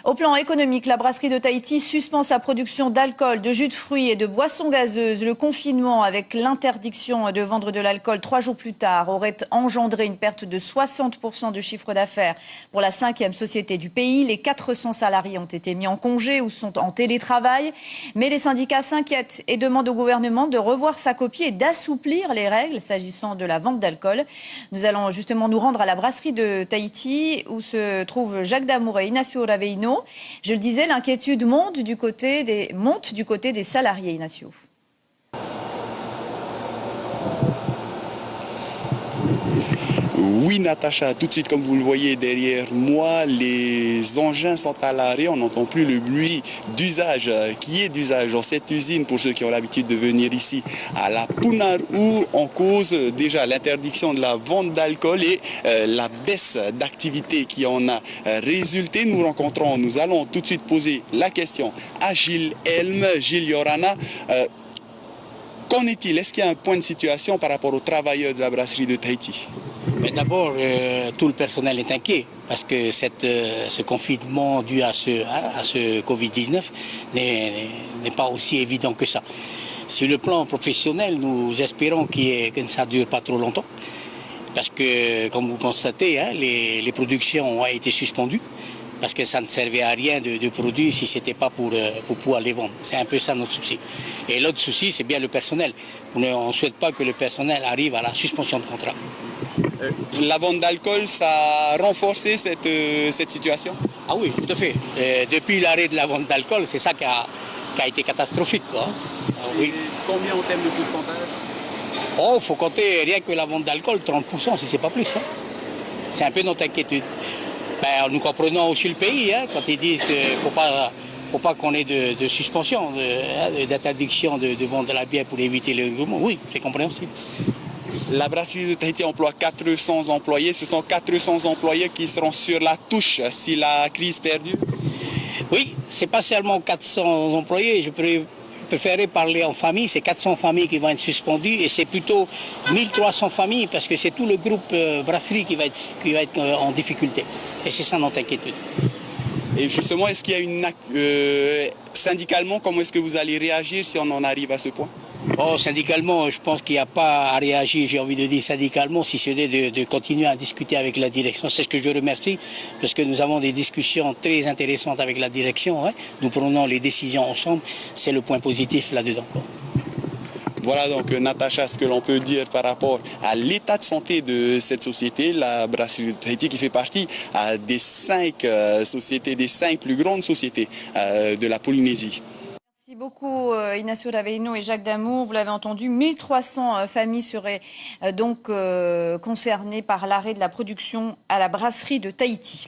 Au plan économique, la brasserie de Tahiti suspend sa production d'alcool, de jus de fruits et de boissons gazeuses. Le confinement, avec l'interdiction de vendre de l'alcool 3 jours plus tard, aurait engendré une perte de 60% du chiffre d'affaires pour la 5e société du pays. Les 400 salariés ont été mis en congé ou sont en télétravail. Mais les syndicats s'inquiètent et demandent au gouvernement de revoir sa copie et d'assouplir les règles s'agissant de la vente d'alcool. Nous allons justement nous rendre à la brasserie de Tahiti où se trouvent Jacques Damour et Ignacio Raveino. Je le disais, l'inquiétude monte du côté des salariés, Ignacio. Oui, Natacha, tout de suite, comme vous le voyez derrière moi, les engins sont à l'arrêt. On n'entend plus le bruit d'usage qui est d'usage dans cette usine pour ceux qui ont l'habitude de venir ici à la Punarou. En cause déjà l'interdiction de la vente d'alcool et la baisse d'activité qui en a résulté. Nous allons tout de suite poser la question à Gilles Helm, Gilles Yorana. Qu'en est-il? Est-ce qu'il y a un point de situation par rapport aux travailleurs de la brasserie de Tahiti? D'abord, tout le personnel est inquiet parce que ce confinement dû à ce Covid-19 n'est pas aussi évident que ça. Sur le plan professionnel, nous espérons que ça ne dure pas trop longtemps parce que, comme vous constatez, les productions ont été suspendues parce que ça ne servait à rien de produire si ce n'était pas pour pouvoir les vendre. C'est un peu ça notre souci. Et l'autre souci, c'est bien le personnel. On ne souhaite pas que le personnel arrive à la suspension de contrat. La vente d'alcool, ça a renforcé cette situation? Ah oui, tout à fait. Depuis l'arrêt de la vente d'alcool, c'est ça qui a été catastrophique, quoi. Oui. Combien en termes de pourcentage? Oh, il faut compter rien que la vente d'alcool, 30%, si ce n'est pas plus. Hein. C'est un peu notre inquiétude. Ben, nous comprenons aussi le pays, hein, quand ils disent qu'il ne faut pas qu'on ait de suspension, d'interdiction de vendre de la bière pour éviter le mouvement. Oui, c'est compréhensible. La brasserie de Tahiti emploie 400 employés. Ce sont 400 employés qui seront sur la touche si la crise perdure? Oui, ce n'est pas seulement 400 employés. Je préférerais parler en famille. C'est 400 familles qui vont être suspendues et c'est plutôt 1300 familles parce que c'est tout le groupe brasserie qui va être en difficulté. Et c'est ça notre inquiétude. Et justement, est-ce qu'il y a une... syndicalement, comment est-ce que vous allez réagir si on en arrive à ce point? Oh, syndicalement, je pense qu'il n'y a pas à réagir, j'ai envie de dire syndicalement, si ce n'est de continuer à discuter avec la direction. C'est ce que je remercie, parce que nous avons des discussions très intéressantes avec la direction. Hein. Nous prenons les décisions ensemble, c'est le point positif là-dedans. Voilà donc, Natacha, ce que l'on peut dire par rapport à l'état de santé de cette société, la brasserie de Tahiti, qui fait partie des 5 sociétés, des 5 plus grandes sociétés de la Polynésie. Merci beaucoup Ignacio Raveino et Jacques Damour. Vous l'avez entendu, 1300 familles seraient donc concernées par l'arrêt de la production à la brasserie de Tahiti.